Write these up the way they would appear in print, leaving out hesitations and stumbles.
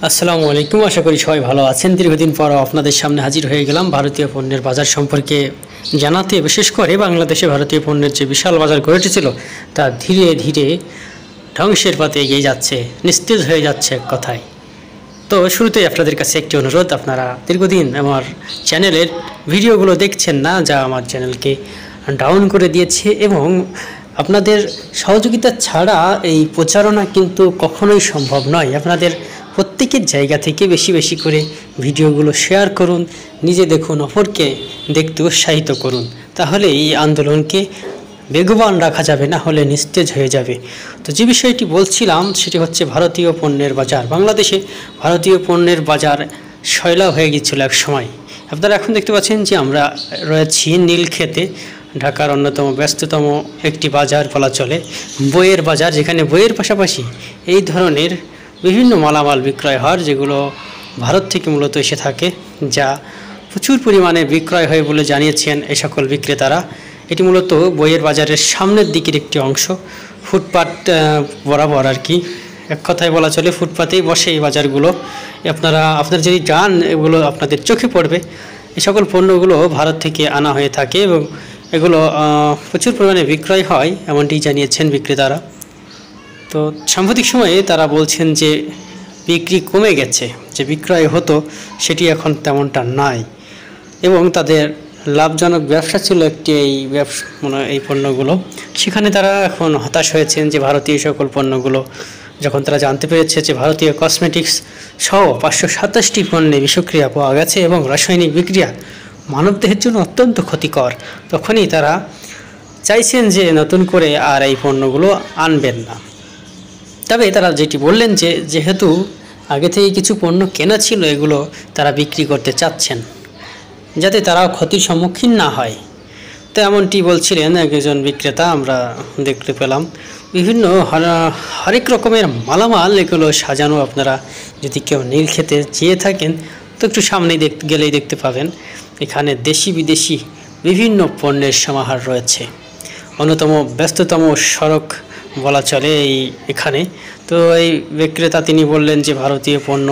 আসসালামু আলাইকুম। আশা করি সবাই ভালো আছেন। দীর্ঘদিন পর আপনাদের সামনে হাজির হয়ে গেলাম ভারতীয় পণ্যের বাজার সম্পর্কে জানাতে। বিশেষ করে বাংলাদেশে ভারতীয় পণ্যের যে বিশাল বাজার গড়ে উঠেছিল তা ধীরে ধীরে ধ্বংসের পথে এগিয়ে যাচ্ছে, নিস্তেজ হয়ে যাচ্ছে এক কথায়। তো শুরুতেই আপনাদের কাছে একটি অনুরোধ, আপনারা দীর্ঘদিন আমার চ্যানেলের ভিডিওগুলো দেখছেন না, যা আমার চ্যানেলকে ডাউন করে দিয়েছে, এবং আপনাদের সহযোগিতা ছাড়া এই প্রচারণা কিন্তু কখনোই সম্ভব নয়। আপনাদের প্রত্যেকের জায়গা থেকে বেশি বেশি করে ভিডিওগুলো শেয়ার করুন, নিজে দেখুন, অপরকে দেখতে উৎসাহিত করুন, তাহলে এই আন্দোলনকে বেগবান রাখা যাবে, না হলে নিস্তেজ হয়ে যাবে। তো যে বিষয়টি বলছিলাম সেটি হচ্ছে ভারতীয় পণ্যের বাজার। বাংলাদেশে ভারতীয় পণ্যের বাজার সয়লাব হয়ে গিয়েছিল এক সময়। আপনারা এখন দেখতে পাচ্ছেন যে আমরা রয়েছি নীলক্ষেতে, ঢাকার অন্যতম ব্যস্ততম একটি বাজার বলা চলে, বইয়ের বাজার, যেখানে বইয়ের পাশাপাশি এই ধরনের বিভিন্ন মালামাল বিক্রয় হয়, যেগুলো ভারত থেকে মূলত এসে থাকে, যা প্রচুর পরিমাণে বিক্রয় হয় বলে জানিয়েছেন এই সকল বিক্রেতারা। এটি মূলত বইয়ের বাজারের সামনের দিকের একটি অংশ, ফুটপাত বরাবর আর কি, এক কথায় বলা চলে ফুটপাতেই বসে এই বাজারগুলো। আপনারা যদি যান, এগুলো আপনাদের চোখে পড়বে। এই সকল পণ্যগুলো ভারত থেকে আনা হয়ে থাকে এবং এগুলো প্রচুর পরিমাণে বিক্রয় হয়, এমনটি জানিয়েছেন বিক্রেতারা। তো সাম্প্রতিক সময়ে তারা বলছেন যে বিক্রি কমে গেছে, যে বিক্রয় হতো সেটি এখন তেমনটা নাই, এবং তাদের লাভজনক ব্যবসা ছিল একটি এই পণ্যগুলো। সেখানে তারা এখন হতাশ হয়েছেন যে ভারতীয় সকল পণ্যগুলো যখন তারা জানতে পেরেছে যে ভারতীয় কসমেটিক্স সহ 527টি পণ্যে বিষক্রিয়া পাওয়া গেছে এবং রাসায়নিক বিক্রিয়া মানবদেহের জন্য অত্যন্ত ক্ষতিকর, তখনই তারা চাইছেন যে নতুন করে আর এই পণ্যগুলো আনবেন না। তবে তারা যেটি বললেন যে যেহেতু আগে থেকে কিছু পণ্য কেনা ছিল, এগুলো তারা বিক্রি করতে চাচ্ছেন যাতে তারাও ক্ষতির সম্মুখীন না হয়। তো এমনটি বলছিলেন একজন বিক্রেতা, আমরা দেখতে পেলাম বিভিন্ন হরেক রকমের মালামাল এগুলো সাজানো। আপনারা যদি কেউ নীলক্ষেতে যেয়ে থাকেন তো একটু সামনে গেলেই দেখতে পাবেন এখানে দেশি বিদেশি বিভিন্ন পণ্যের সমাহার রয়েছে। অন্যতম ব্যস্ততম সড়ক বলা চলে এখানে। তো এই বিক্রেতা তিনি বললেন যে ভারতীয় পণ্য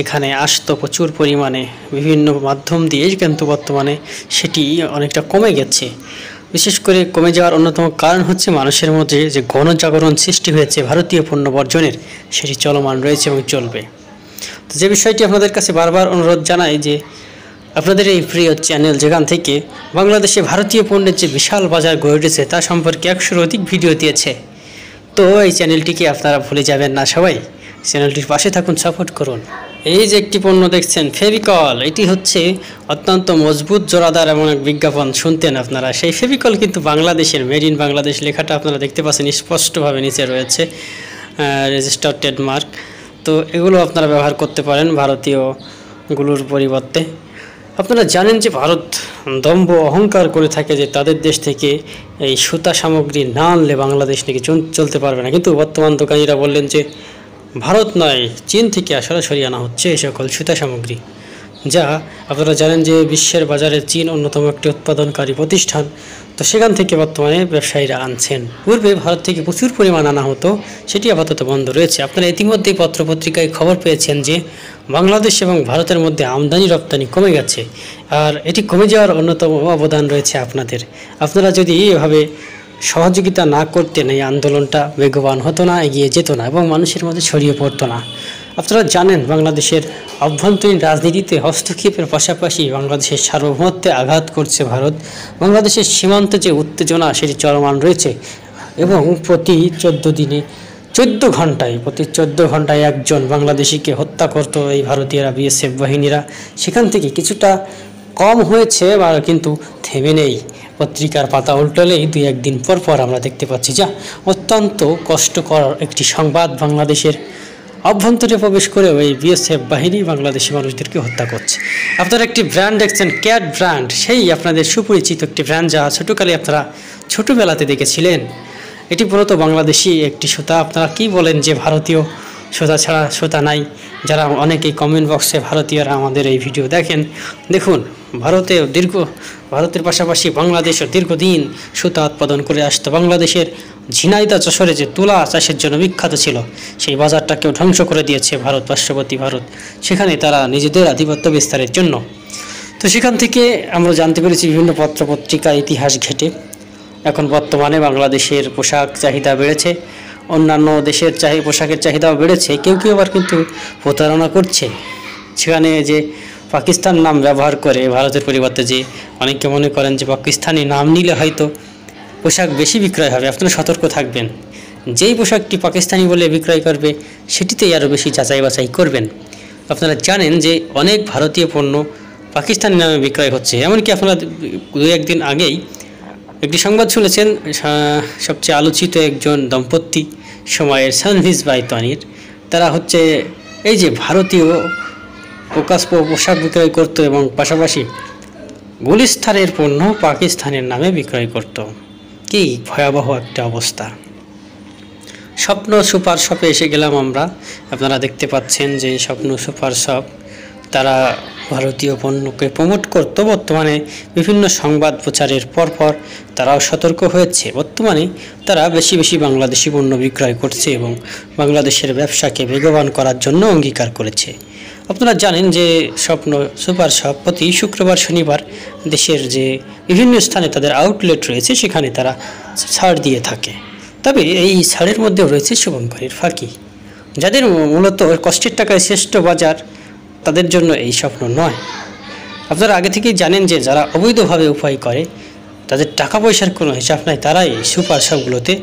এখানে আসতো প্রচুর পরিমাণে বিভিন্ন মাধ্যম দিয়ে, কিন্তু বর্তমানে সেটি অনেকটা কমে গেছে। বিশেষ করে কমে যাওয়ার অন্যতম কারণ হচ্ছে মানুষের মধ্যে যে গণজাগরণ সৃষ্টি হয়েছে ভারতীয় পণ্য বর্জনের, সেটি চলমান রয়েছে এবং চলবে। তো যে বিষয়টি আপনাদের কাছে বারবার অনুরোধ জানাই যে আপনাদের এই প্রিয় চ্যানেল, যেখান থেকে বাংলাদেশে ভারতীয় পণ্যের যে বিশাল বাজার গড়ে উঠেছে তা সম্পর্কে 100-এর অধিক ভিডিও দিয়েছে। তো এই চ্যানেলটিকে আপনারা ভুলে যাবেন না, সবাই চ্যানেলটির পাশে থাকুন, সাপোর্ট করুন। এই যে একটি পণ্য দেখছেন ফেভিকল, এটি হচ্ছে অত্যন্ত মজবুত জোড়াদার এমন এক বিজ্ঞাপন শুনতেন আপনারা। সেই ফেভিকল কিন্তু বাংলাদেশের, মেড ইন বাংলাদেশ লেখাটা আপনারা দেখতে পাচ্ছেন স্পষ্টভাবে, নিচে রয়েছে রেজিস্টার্ড ট্রেডমার্ক। তো এগুলো আপনারা ব্যবহার করতে পারেন ভারতীয়গুলোর পরিবর্তে। আপনারা জানেন যে ভারত দম্ভ অহংকার করে থাকে যে তাদের দেশ থেকে এই সুতা সামগ্রী না আনলে বাংলাদেশ নাকি চলতে পারবে না, কিন্তু বর্তমান দোকানিরা বললেন যে ভারত নয়, চীন থেকে সরাসরি আনা হচ্ছে এই সকল সুতা সামগ্রী, যা আপনারা জানেন যে বিশ্বের বাজারে চীন অন্যতম একটি উৎপাদনকারী প্রতিষ্ঠান। তো সেখান থেকে বর্তমানে ব্যবসায়ীরা আনছেন। পূর্বে ভারত থেকে প্রচুর পরিমাণ আনা হতো, সেটি আপাতত বন্ধ রয়েছে। আপনারা ইতিমধ্যেই পত্রপত্রিকায় খবর পেয়েছেন যে বাংলাদেশ এবং ভারতের মধ্যে আমদানি রপ্তানি কমে গেছে, আর এটি কমে যাওয়ার অন্যতম অবদান রয়েছে আপনাদের। আপনারা যদি এভাবে সহযোগিতা না করতেন, এই আন্দোলনটা বেগবান হতো না, এগিয়ে যেত না এবং মানুষের মধ্যে ছড়িয়ে পড়তো না। আপনারা জানেন বাংলাদেশের অভ্যন্তরীণ রাজনীতিতে হস্তক্ষেপের পাশাপাশি বাংলাদেশের সার্বভৌমত্বে আঘাত করছে ভারত। বাংলাদেশের সীমান্তে যে উত্তেজনা সেটি চলমান রয়েছে, এবং প্রতি 14 ঘন্টায় একজন বাংলাদেশিকে হত্যা করত এই ভারতীয়রা, বিএসএফ বাহিনীরা। সেখান থেকে কিছুটা কম হয়েছে, কিন্তু থেমে নেই। পত্রিকার পাতা উল্টালেই 2-1 দিন পর আমরা দেখতে পাচ্ছি, যা অত্যন্ত কষ্টকর একটি সংবাদ। বাংলাদেশের অভ্যন্তরে প্রবেশ করে ওই বিএসএফ বাহিনী বাংলাদেশি মানুষদেরকে হত্যা করছে। আপনারা একটি ব্র্যান্ড দেখছেন, ক্যাট ব্র্যান্ড, সেই আপনাদের সুপরিচিত একটি ব্র্যান্ড, যা ছোটোকালে আপনারা ছোটোবেলাতে দেখেছিলেন। এটি মূলত বাংলাদেশি একটি সুতা। আপনারা কি বলেন যে ভারতীয় সুতা ছাড়া সুতা নাই? যারা অনেকেই কমেন্ট বক্সে ভারতীয়রা আমাদের এই ভিডিও দেখেন, দেখুন ভারতের পাশাপাশি বাংলাদেশও দীর্ঘদিন সুতা উৎপাদন করে আসতো। বাংলাদেশের ঝিনাইদহ যশোরে যে তুলা চাষের জন্য বিখ্যাত ছিল, সেই বাজারটাকেও ধ্বংস করে দিয়েছে ভারত, পার্শ্ববর্তী ভারত, সেখানে তারা নিজেদের আধিপত্য বিস্তারের জন্য। তো সেখান থেকে আমরা জানতে পেরেছি বিভিন্ন পত্রপত্রিকা ইতিহাস ঘেটে এখন বর্তমানে বাংলাদেশের পোশাক চাহিদা বেড়েছে, অন্যান্য দেশের পোশাকের চাহিদাও বেড়েছে। কেউ কেউ আবার কিন্তু প্রতারণা করছে, সেখানে যে পাকিস্তান নাম ব্যবহার করে ভারতের পরিবর্তে, যে অনেকে মনে করেন যে পাকিস্তানি নাম নিলে হয়তো পোশাক বেশি বিক্রয় হবে। আপনারা সতর্ক থাকবেন, যেই পোশাকটি পাকিস্তানি বলে বিক্রয় করবে সেটিতেই আরও বেশি যাচাই বাছাই করবেন। আপনারা জানেন যে অনেক ভারতীয় পণ্য পাকিস্তানি নামে বিক্রয় হচ্ছে। এমনকি আপনারা 2-1 দিন আগেই একটি সংবাদ শুনেছেন, সবচেয়ে আলোচিত একজন দম্পতি সময়ের সানভিজ বাইতানির, তারা হচ্ছে এই যে ভারতীয় পোশাক বিক্রয় করত এবং পাশাপাশি গুলিস্তানের পণ্য পাকিস্তানের নামে বিক্রয় করত। কি ভয়াবহ একটা অবস্থা। স্বপ্ন সুপার শপে এসে গেলাম আমরা। আপনারা দেখতে পাচ্ছেন যে স্বপ্ন সুপার শপ তারা ভারতীয় পণ্যকে প্রমোট করত। বর্তমানে বিভিন্ন সংবাদ প্রচারের পরপর তারাও সতর্ক হয়েছে। বর্তমানে তারা বেশি বেশি বাংলাদেশি পণ্য বিক্রয় করছে এবং বাংলাদেশের ব্যবসাকে বেগবান করার জন্য অঙ্গীকার করেছে। আপনারা জানেন যে স্বপ্ন সুপার শপ প্রতি শুক্রবার শনিবার দেশের যে বিভিন্ন স্থানে তাদের আউটলেট রয়েছে সেখানে তারা ছাড় দিয়ে থাকে। তবে এই ছাড়ের মধ্যেও রয়েছে শুভঙ্করীর ফাঁকি। যাদের মূলত কষ্টের টাকায় শ্রেষ্ঠ বাজার, তাদের জন্য এই স্বপ্ন নয়। আপনারা আগে থেকেই জানেন যে যারা অবৈধভাবে উপায় করে, তাদের টাকা পয়সার কোনো হিসাব নাই, তারাই সুপার শপগুলোতে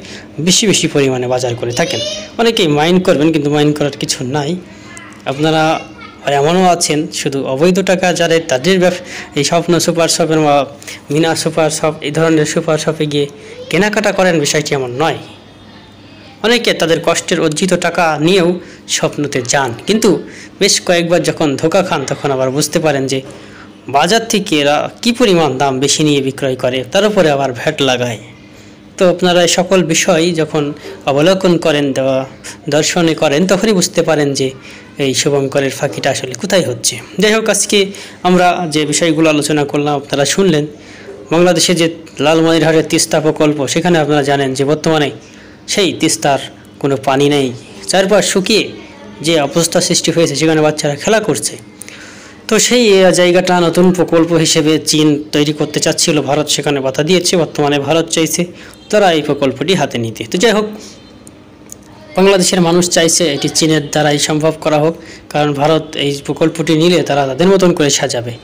বেশি বেশি পরিমাণে বাজার করে থাকেন। অনেকেই মাইন্ড করবেন, কিন্তু মাইন্ড করার কিছু নাই। আপনারা এমনও আছেন শুধু অবৈধ টাকা যাদের, তাদের এই স্বপ্ন সুপার শপের বা মিনা সুপার শপ এই ধরনের সুপার শপে গিয়ে কেনাকাটা করেন, বিষয়টি এমন নয়। অনেকে তাদের কষ্টের অর্জিত টাকা নিয়েও স্বপ্নতে যান, কিন্তু বেশ কয়েকবার যখন ধোঁকা খান তখন আবার বুঝতে পারেন যে বাজার থেকে এরা কী পরিমাণ দাম বেশি নিয়ে বিক্রয় করে, তার উপরে আবার ভ্যাট লাগায়। তো আপনারা এই সকল বিষয় যখন অবলোকন করেন, দর্শনে করেন, তখনই বুঝতে পারেন যে এই শুভঙ্করের ফাঁকিটা আসলে কোথায় হচ্ছে। যাই হোক, আজকে আমরা যে বিষয়গুলো আলোচনা করলাম আপনারা শুনলেন। বাংলাদেশে যে লালমনিরহাটের তিস্তা প্রকল্প, সেখানে আপনারা জানেন যে বর্তমানে সেই তিস্তার কোনো পানি নেই, চারপাশ শুকিয়ে যে অবস্থা সৃষ্টি হয়েছে, সেখানে বাচ্চারা খেলা করছে। তো সেই জায়গাটা নতুন প্রকল্প হিসেবে চীন তৈরি করতে চাচ্ছিল, ভারত সেখানে বাধা দিয়েছে। বর্তমানে ভারত চাইছে তারা এই প্রকল্পটি হাতে নিতে। তো যাই হোক, বাংলাদেশের মানুষ চাইছে এটি চীনের দ্বারাই সম্ভব করা হোক, কারণ ভারত এই প্রকল্পটি নিলে তারা তাদের মতন করে সাজাবে।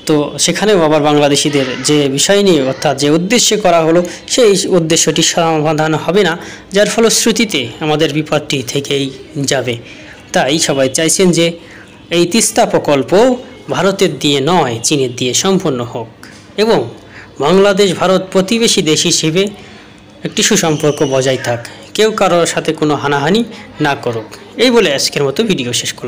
তো সেখানেও আবার বাংলাদেশিদের যে বিষয় নিয়ে, অর্থাৎ যে উদ্দেশ্যে করা হলো, সেই উদ্দেশ্যটি সমাধান হবে না, যার ফলশ্রুতিতে আমাদের বিপদটি থেকেই যাবে। তাই সবাই চাইছেন যে এই তিস্তা প্রকল্প ভারতের দিয়ে নয়, চীনের দিয়ে সম্পন্ন হোক এবং বাংলাদেশ ভারত প্রতিবেশী দেশ হিসেবে একটি সুসম্পর্ক বজায় থাক, কেউ কারোর সাথে কোনো হানাহানি না করুক। এই বলে আজকের মতো ভিডিও শেষ করলাম।